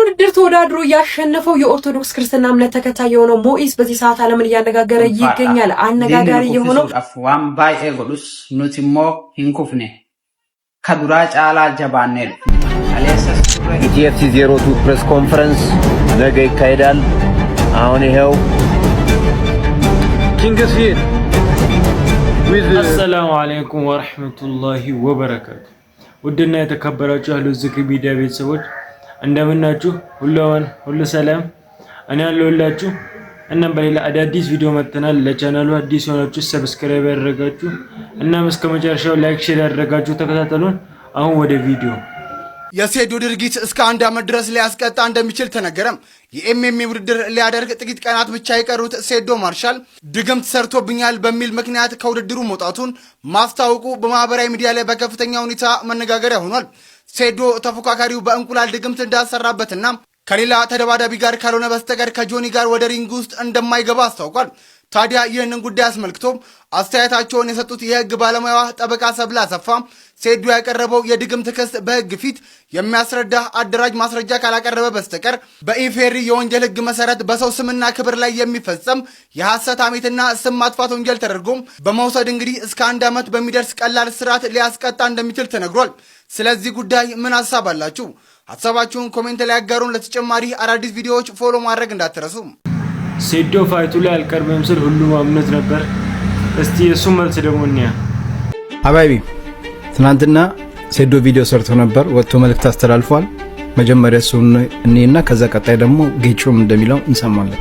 ውድድር ተወዳድሮ ያሸነፈው የኦርቶዶክስ ክርስትና እምነት ተከታይ የሆነው ሞኢስ በዚህ ሰዓት ዓለምን እያነጋገረ ይገኛል። አነጋጋሪ የሆነው ዋን ባይኤ ጎዱስ ኑቲሞ ሂንኩፍኔ ከዱራ ጫላ ጀባኔል ኢቲኤፍሲ 02 ፕሬስ ኮንፈረንስ ነገ ይካሄዳል። አሁን ይሄው ኪንግስፊልድ አሰላሙ አለይኩም ወራህመቱላሂ ወበረካቱ። ውድና የተከበራችሁ አህሉ ዚክር ሚዲያ ቤተሰቦች እንደምናችሁ ሁሉ ሰላም፣ እኔ ያለሁላችሁ። እናም በሌላ አዳዲስ ቪዲዮ መጥተናል። ለቻናሉ አዲስ ሆናችሁ ሰብስክራይብ ያደረጋችሁ እናም እስከ መጨረሻው ላይክ ሼር ያደረጋችሁ ተከታተሉን። አሁን ወደ ቪዲዮ። የሴዶ ድርጊት እስከ 1 ዓመት ድረስ ሊያስቀጣ እንደሚችል ተነገረም። የኤምኤምኤ ውድድር ሊያደርግ ጥቂት ቀናት ብቻ የቀሩት ሴዶ ማርሻል ድግምት ሰርቶብኛል በሚል ምክንያት ከውድድሩ መውጣቱን ማስታወቁ በማህበራዊ ሚዲያ ላይ በከፍተኛ ሁኔታ መነጋገሪያ ሆኗል። ሴዶ ተፎካካሪው በእንቁላል ድግምት እንዳሰራበትና ከሌላ ተደባዳቢ ጋር ካልሆነ በስተቀር ከጆኒ ጋር ወደ ሪንግ ውስጥ እንደማይገባ አስታውቋል። ታዲያ ይህንን ጉዳይ አስመልክቶ አስተያየታቸውን የሰጡት የህግ ባለሙያዋ ጠበቃ ሰብለ አሰፋ ሴዶ ያቀረበው የድግምት ክስ በህግ ፊት የሚያስረዳ አደራጅ ማስረጃ ካላቀረበ በስተቀር በኢፌሪ የወንጀል ህግ መሰረት በሰው ስምና ክብር ላይ የሚፈጸም የሐሰት ሐሜትና ስም ማጥፋት ወንጀል ተደርጎ በመውሰድ እንግዲህ እስከ 1 ዓመት በሚደርስ ቀላል እስራት ሊያስቀጣ እንደሚችል ተነግሯል። ስለዚህ ጉዳይ ምን ሐሳብ አላችሁ? ሐሳባችሁን ኮሜንት ላይ አጋሩን። ለተጨማሪ አዳዲስ ቪዲዮዎች ፎሎ ማድረግ እንዳትረሱ። ሴዶ ፋይቱ ላይ አልቀርብም ስል ሁሉም አምነት ነበር። እስቲ እሱ መልስ ደግሞ እንያ። አባይቢ ትናንትና ሴዶ ቪዲዮ ሰርቶ ነበር፣ ወጥቶ መልእክት አስተላልፏል። መጀመሪያ እሱን እኔና ከዛ ቀጣይ ደግሞ ጌቾም እንደሚለው እንሰማለን።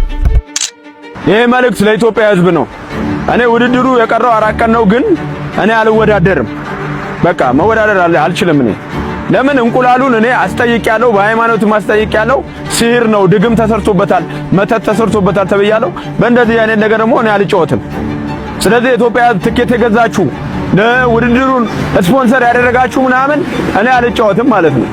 ይሄ መልእክት ለኢትዮጵያ ህዝብ ነው። እኔ ውድድሩ የቀረው 4 ቀን ነው፣ ግን እኔ አልወዳደርም። በቃ መወዳደር አልችልም። እኔ ለምን እንቁላሉን እኔ አስጠይቄያለሁ፣ በሃይማኖት ማስጠይቄያለሁ። ሲህር ነው፣ ድግም ተሰርቶበታል፣ መተት ተሰርቶበታል ተብያለሁ። በእንደዚህ አይነት ነገር ደግሞ እኔ አልጫወትም። ስለዚህ ኢትዮጵያ ትኬት የገዛችሁ ለውድድሩን ስፖንሰር ያደረጋችሁ ምናምን እኔ አልጫወትም ማለት ነው።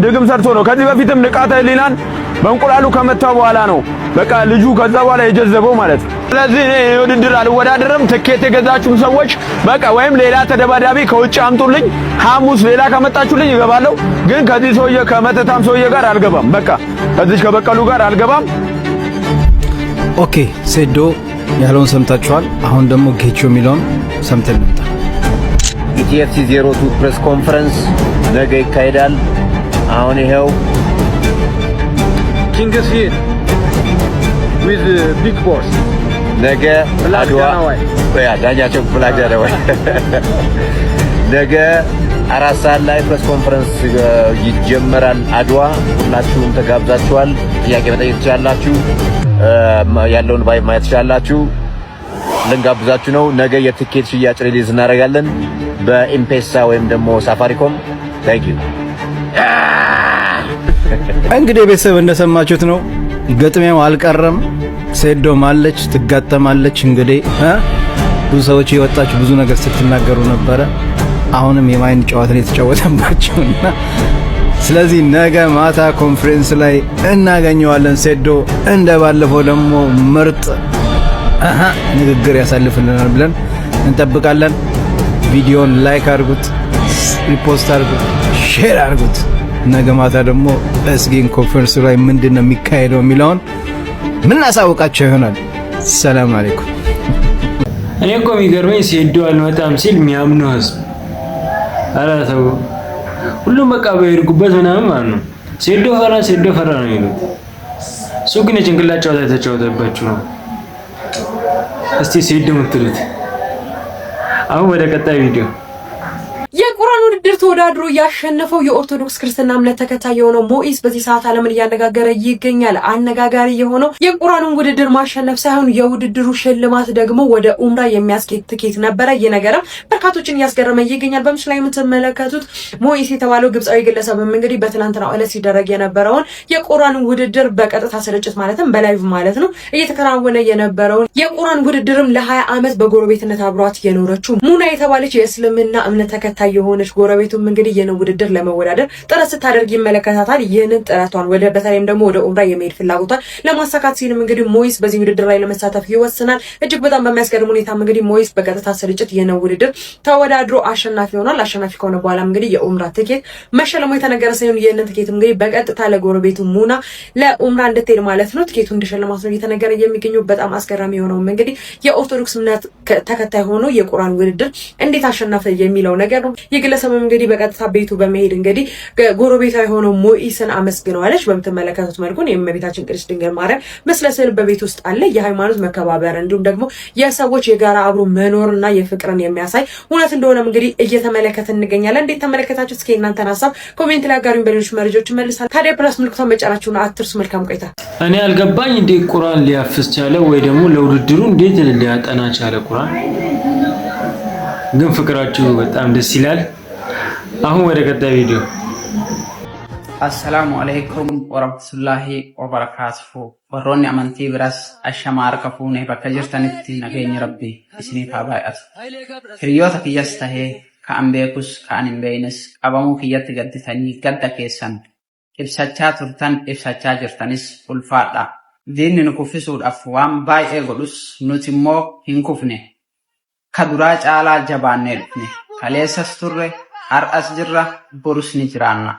ድግም ሰርቶ ነው። ከዚህ በፊትም ንቃተ ህሊናን በእንቁላሉ ከመታው በኋላ ነው በቃ ልጁ ከዛ በኋላ የጀዘበው ማለት ነው። ስለዚህ እኔ ውድድር አልወዳደርም። ትኬት የገዛችሁ ሰዎች በቃ ወይም ሌላ ተደባዳቢ ከውጭ አምጡልኝ። ሐሙስ ሌላ ከመጣችሁልኝ እገባለሁ። ግን ከዚህ ሰውዬ ከመተታም ሰውዬ ጋር አልገባም። በቃ ከዚህ ከበቀሉ ጋር አልገባም። ኦኬ ሴዶ ያለውን ሰምታችኋል። አሁን ደግሞ ጌቾ የሚለውን ሰምተን እንምጣ። ኢቲኤፍሲ 02 ፕሬስ ኮንፈረንስ ነገ ይካሄዳል። አሁን ይሄው ኪንግስፊልድ with big boss ነገ አድዋ ዳኛቸው ፍላግ ያለው ነገ 4 ሰዓት ላይ ፕሬስ ኮንፈረንስ ይጀመራል። አድዋ ሁላችሁም ተጋብዛችኋል። ጥያቄ መጠየቅ ትችላላችሁ። ያለውን ቫይብ ማየት ትችላላችሁ። ልንጋብዛችሁ ነው። ነገ የትኬት ሽያጭ ሪሊዝ እናደርጋለን በኢምፔሳ ወይም ደግሞ ሳፋሪኮም። ታንክ ዩ። እንግዲህ ቤተሰብ እንደሰማችሁት ነው። ገጥሚያው አልቀረም። ሴዶ ማለች ትጋጠማለች። እንግዲህ ብዙ ሰዎች የወጣችሁ ብዙ ነገር ስትናገሩ ነበረ። አሁንም የማይን ጨዋታን የተጫወተባችሁና ስለዚህ ነገ ማታ ኮንፈረንስ ላይ እናገኘዋለን። ሴዶ እንደባለፈው ደግሞ ምርጥ ንግግር ያሳልፍልናል ብለን እንጠብቃለን። ቪዲዮን ላይክ አድርጉት፣ ሪፖስት አድርጉት፣ ሼር አድርጉት። ነገ ማታ ደግሞ እስጊን ኮንፈረንስ ላይ ምንድነው የሚካሄደው የሚለውን ምን አሳውቃችሁ ይሆናል። ሰላም አለይኩም። እኔ እኮ የሚገርመኝ ሴዶ አልመጣም ሲል የሚያምነው ህዝብ አላተው ሁሉም በቃ በይርጉበት ምናምን ማለት ነው። ሴዶ ፈራ ነው የሚሉት። እሱ ግን የጭንቅላት ጨዋታ የተጫወተባችሁ ነው። እስቲ ሴዶ ምትሉት። አሁን ወደ ቀጣይ ቪዲዮ። የቁርአን ውድድር ተወዳድሮ ያሸነፈው የኦርቶዶክስ ክርስትና እምነት ተከታይ የሆነው ሞኢስ በዚህ ሰዓት ዓለምን እያነጋገረ ይገኛል። አነጋጋሪ የሆነው የቁርአኑን ውድድር ማሸነፍ ሳይሆን የውድድሩ ሽልማት ደግሞ ወደ ኡምራ የሚያስኬድ ትኬት ነበረ። ይህ ነገርም በርካቶችን እያስገረመ ይገኛል። በምስሉ ላይ የምትመለከቱት ሞኢስ የተባለው ግብጻዊ ግለሰብም እንግዲህ በትናንትናው ዕለት ሲደረግ የነበረውን የቁርአን ውድድር በቀጥታ ስርጭት ማለትም በላይቭ ማለት ነው እየተከናወነ የነበረውን የቁርአን ውድድርም ለ20 ዓመት በጎረቤትነት አብሯት የኖረችው ሙና የተባለች የእስልምና እምነት ተከታይ የሆነች ጎረቤት ባለቤቱም እንግዲህ ይህንን ውድድር ለመወዳደር ጥረት ስታደርግ ይመለከታታል። ይህንን ጥረቷን በተለይም ደግሞ ወደ ኡምራ የመሄድ ፍላጎቷን ለማሳካት ሲልም እንግዲህ ሞይስ በዚህ ውድድር ላይ ለመሳተፍ ይወስናል። እጅግ በጣም በሚያስገርም ሁኔታ እንግዲህ ሞይስ በቀጥታ ስርጭት ይህንን ውድድር ተወዳድሮ አሸናፊ ሆኗል። አሸናፊ ከሆነ በኋላ እንግዲህ የኡምራ ትኬት መሸለሙ የተነገረ ሲሆን ይህንን ትኬት እንግዲህ በቀጥታ ለጎረቤቱ ሙና ለኡምራ እንድትሄድ ማለት ነው ትኬቱ እንደሸለማት ነው የተነገረ የሚገኘው። በጣም አስገራሚ የሆነው እንግዲህ የኦርቶዶክስ እምነት ተከታይ ሆኖ የቁርአን ውድድር እንዴት አሸናፈ የሚለው ነገር ነው። የግለሰብም እንግዲህ በቀጥታ ቤቱ በመሄድ እንግዲህ ጎረቤቷ የሆነው ሞኢስን አመስግነዋለች። በምትመለከቱት መልኩ የእመቤታችን ቅድስት ድንግል ማርያም ምስለ ስዕል በቤት ውስጥ አለ። የሃይማኖት መከባበር እንዲሁም ደግሞ የሰዎች የጋራ አብሮ መኖርና የፍቅርን የሚያሳይ እውነት እንደሆነ እንግዲህ እየተመለከተ እንገኛለን። እንዴት ተመለከታችሁት? እስኪ እናንተን ሀሳብ ኮሜንት ላይ አጋሩኝ። በሌሎች መረጃዎች መልሳል። ታዲያ ፕላስ ምልክቷን መጫናችሁን አትርሱ። መልካም ቆይታ። እኔ አልገባኝ እንዴት ቁርአን ሊያፍስ ቻለ ወይ ደግሞ ለውድድሩ እንዴት ሊያጠና ቻለ ቁርአን። ግን ፍቅራችሁ በጣም ደስ ይላል። አሁን ወደ ቀጣይ ቪዲዮ። አሰላሙ አለይኩም ወራህመቱላሂ ወበረካቱሁ። ወሮኒ አመንቲ ብራስ አሸማር ከፉኔ በከጅርተንቲ ነገኝ ረቢ እስኒ ታባያት ህሪዮታ ከያስታሄ ከአምቤኩስ ከአንቤይነስ ቀበሙ ከየት ገድተኒ ገዳ ከሰን ኢብሳቻ ቱርታን ኢብሳቻ ጅርተንስ ኡልፋዳ ዲንን ኩፍሱዳፍ ዋን ባይኤ ጎዱስ ኑቲሞ ሂንኩፍኔ ከዱራ ጫላ ጀባኔ ዱፍኔ ከሌሰስ ቱሬ አርአስ ጅራ ቦሩስኒ ጅራና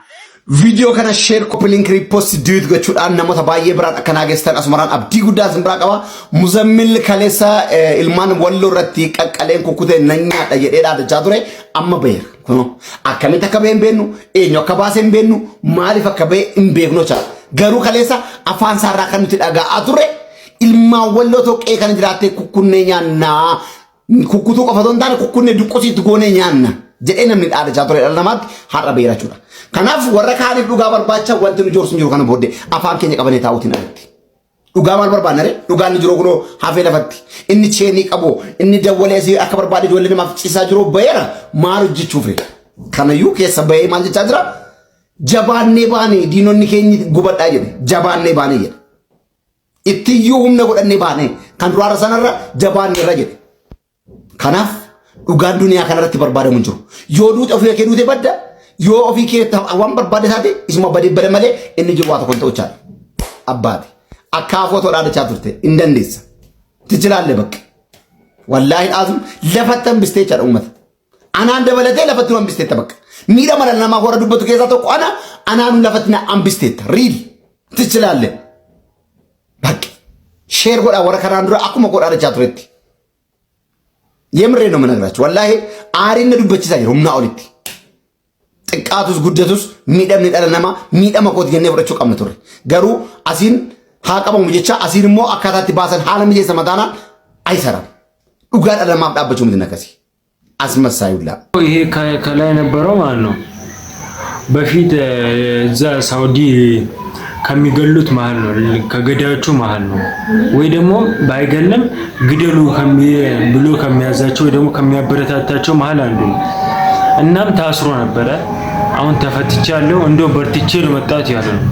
ቪዲዮ ከነ ሼር ኮፒ ሊንክ ሪፖስት ዲዩት ገቹዳን ነሞታ ባየ ብራን አከናገስተን አስመራን አብዲ ጉዳ ዝምብራ ቀባ ሙዘሚል ከሌሳ ኢልማን ወሎ ረቲ ቀቀሌን ኩኩቴ ነኛ ደየዴዳ ደጃቱሬ አመበየር ኮኖ አከሚታ ከበን ቤኑ ኤኞ ከባሰን ቤኑ ማሪፍ ከበ ኢምቤግኖቻ ገሩ ከሌሳ አፋን ሳራ ከንቲ ዳጋ አቱሬ ኢልማ ወሎ ቶቄ ከነ ጅራቴ ኩኩኔኛና ኩኩቱ ቆፈቶን ዳን ኩኩኔ ዱቆሲት ጎኔኛና ጀኤነ ምን ዳደ ጃቱሬ ለማት ሐራ በየራቹዳ ከናፍ ወረካኒ ዱጋ በርባቻ ወንት ልጆርስ እንጅሮ ከነ ቦዴ አፋን ከኛ ቀበኔ ታውቲና ዱጋ በርባነሬ ዱጋ ልጅሮ ጉሎ ሀፌ ለፈቲ እኒ ቼኒ ቀቦ እኒ ደወለ ሲ አከበር ባዲ ወለነ ማፍጪሳ ጅሮ በየራ ማርጅ ቹፍሬ ከነዩ ከሰበይ ማንጅ ቻድራ ጀባኔ ባኔ ዲኖኒ ከኝ ጉበዳ ይደ ጀባኔ ባኔ ይደ ኢትዩም ነው ጎደኔ ባኔ ካንዱራ ሰነራ ጀባኔ ረጀ ከናፍ ዱጋ ዱንያ ከነረት በርባደ ሙንጆ ዮዱ ጠፉ የከዱት በዳ ዮ ኦፊኬ ታዋን በርባደ ታቴ እስማ በደ በለመለ እን ጅዋታ ኮንቶቻ አባቴ አካፎቶ ዳደቻ ቱርቴ እንደንዴስ ትችላለህ በቃ ወላሂ አዝም ለፈተን ብስቴቻ ኡመት አና እንደበለቴ ለፈትኑ ብስቴት በቃ ሚዳ ማለና ማወረዱበት ከዛ ተቋና አናኑ ለፈትና አምብስቴት ሪል ትችላለህ በቃ ሼር ጎዳ ወረከራንድሮ አኩመ ጎዳ ዳደቻ ቱርቴ የምሬ ነው መነግራችሁ ወላሂ አሪነ ዱበች ሳይሮ ምናውልቲ ጥቃቱስ ጉደቱስ ሚደም ንጠለነማ ሚደም ኮት ገነ ብረቹ ቀምቱር ገሩ አሲን ሃቀበሙ ጀቻ አሲንሞ አካታቲ ባሰን ሃለም ጀ ሰማዳና አይሰራም ዱጋ ደለማ አብዳበቹ ምትነከሲ አስመሳዩላ ይሄ ከላይ ነበረው ማለት ነው። በፊት እዛ ሳውዲ ከሚገሉት መሃል ነው ከገዳዮቹ መሃል ነው ወይ ደግሞ ባይገለም ግደሉ ብሎ ከሚያዛቸው ወይ ደግሞ ከሚያበረታታቸው መሃል አንዱ ነው። እናም ታስሮ ነበረ። አሁን ተፈትቻለሁ እንዶ በርትቼ ለመጣት ያለ ነው።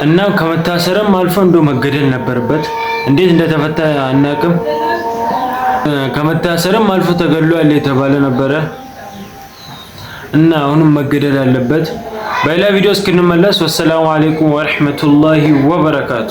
እናም ከመታሰርም አልፎ እንዶ መገደል ነበርበት። እንዴት እንደተፈታ አናቅም። ከመታሰርም አልፎ ተገሏል የተባለ ነበረ እና አሁንም መገደል አለበት። በሌላ ቪዲዮ እስክንመለስ ወሰላሙ አለይኩም ወራህመቱላሂ ወበረካቱ።